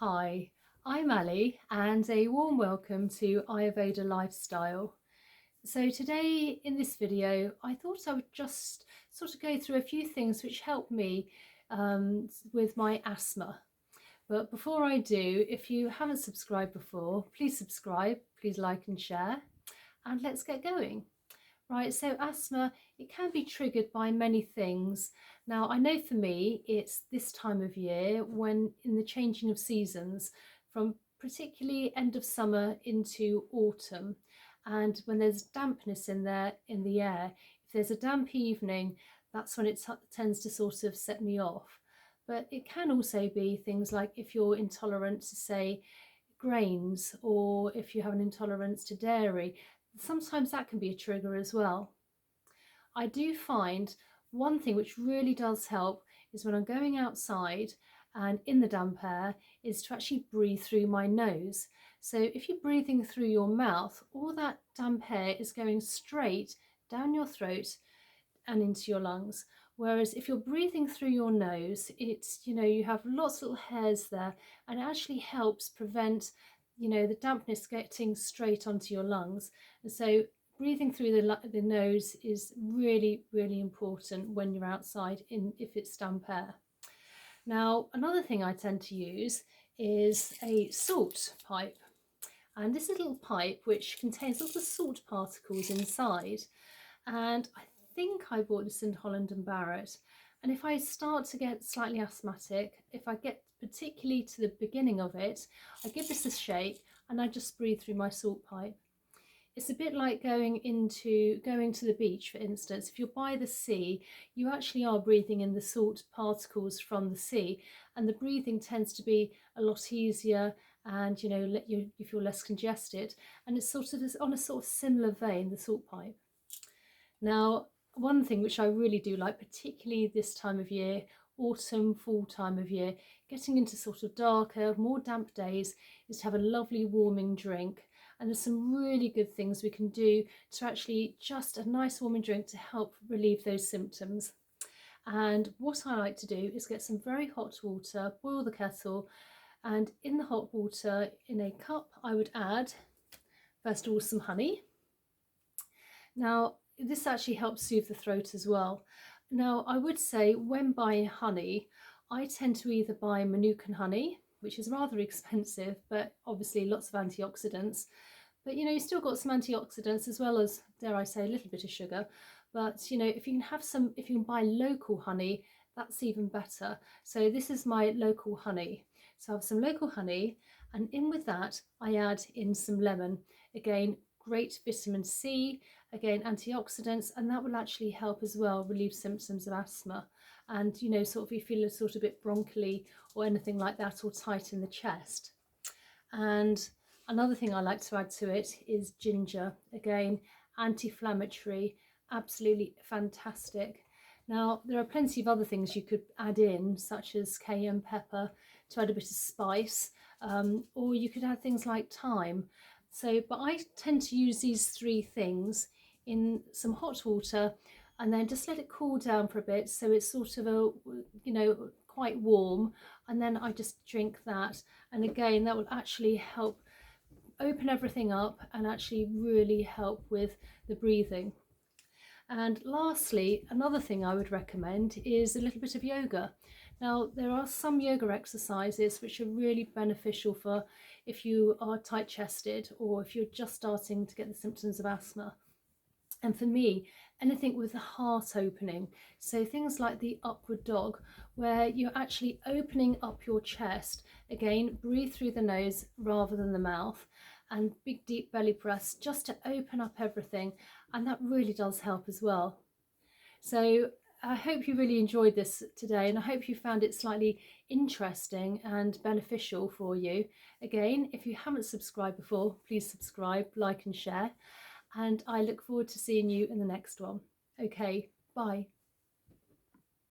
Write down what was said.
Hi, I'm Ali and a warm welcome to Ayurveda Lifestyle. So today in this video I thought I would just sort of go through a few things which help me with my asthma. But before I do, if you haven't subscribed before, please subscribe, please like and share, and let's get going. Right, so asthma, it can be triggered by many things. Now, I know for me, it's this time of year when in the changing of seasons, from particularly end of summer into autumn, and when there's dampness in there in the air, if there's a damp evening, that's when it tends to sort of set me off. But it can also be things like if you're intolerant to, say, grains, or if you have an intolerance to dairy, sometimes that can be a trigger as well. I do find one thing which really does help is when I'm going outside and in the damp air is to actually breathe through my nose. So if you're breathing through your mouth, all that damp air is going straight down your throat and into your lungs. Whereas if you're breathing through your nose, it's, you have lots of little hairs there, and it actually helps prevent, the dampness getting straight onto your lungs. And so breathing through the nose is really, really important when you're outside if it's damp air. Now, another thing I tend to use is a salt pipe. And this is a little pipe which contains lots of salt particles inside. And I think I bought this in Holland and Barrett. And if I start to get slightly asthmatic, if I get particularly to the beginning of it, I give this a shake and I just breathe through my salt pipe. It's a bit like going to the beach, for instance. If you're by the sea, you actually are breathing in the salt particles from the sea, and the breathing tends to be a lot easier, and you feel less congested. And it's sort of on a sort of similar vein, the salt pipe. Now, one thing which I really do like, particularly this time of year, autumn, fall time of year, getting into sort of darker, more damp days, is to have a lovely warming drink. And there's some really good things we can do to actually just a nice warming drink to help relieve those symptoms. And what I like to do is get some very hot water, boil the kettle, and in the hot water, in a cup, I would add, first of all, some honey. Now, this actually helps soothe the throat as well. Now, I would say when buying honey, I tend to either buy Manukan honey, which is rather expensive, but obviously lots of antioxidants. But you still got some antioxidants as well as, dare I say, a little bit of sugar. But if you can buy local honey, that's even better. So this is my local honey. So I have some local honey, and in with that, I add in some lemon. Again, great vitamin C, again, antioxidants, and that will actually help as well relieve symptoms of asthma. And sort of you feel a sort of bit bronchially or anything like that, or tight in the chest. And another thing I like to add to it is ginger. Again, anti-inflammatory, absolutely fantastic. Now, there are plenty of other things you could add in, such as cayenne pepper to add a bit of spice, or you could add things like thyme. So, but I tend to use these three things in some hot water and then just let it cool down for a bit, so it's sort of quite warm, and then I just drink that. And again, that will actually help open everything up and actually really help with the breathing. And lastly, another thing I would recommend is a little bit of yoga. Now, there are some yoga exercises which are really beneficial for if you are tight-chested or if you're just starting to get the symptoms of asthma. And for me, anything with the heart opening, so things like the upward dog, where you're actually opening up your chest. Again, breathe through the nose rather than the mouth, and big deep belly breaths just to open up everything, and that really does help as well. So I hope you really enjoyed this today, and I hope you found it slightly interesting and beneficial for you. Again, if you haven't subscribed before, please subscribe, like and share, and I look forward to seeing you in the next one. Okay, bye.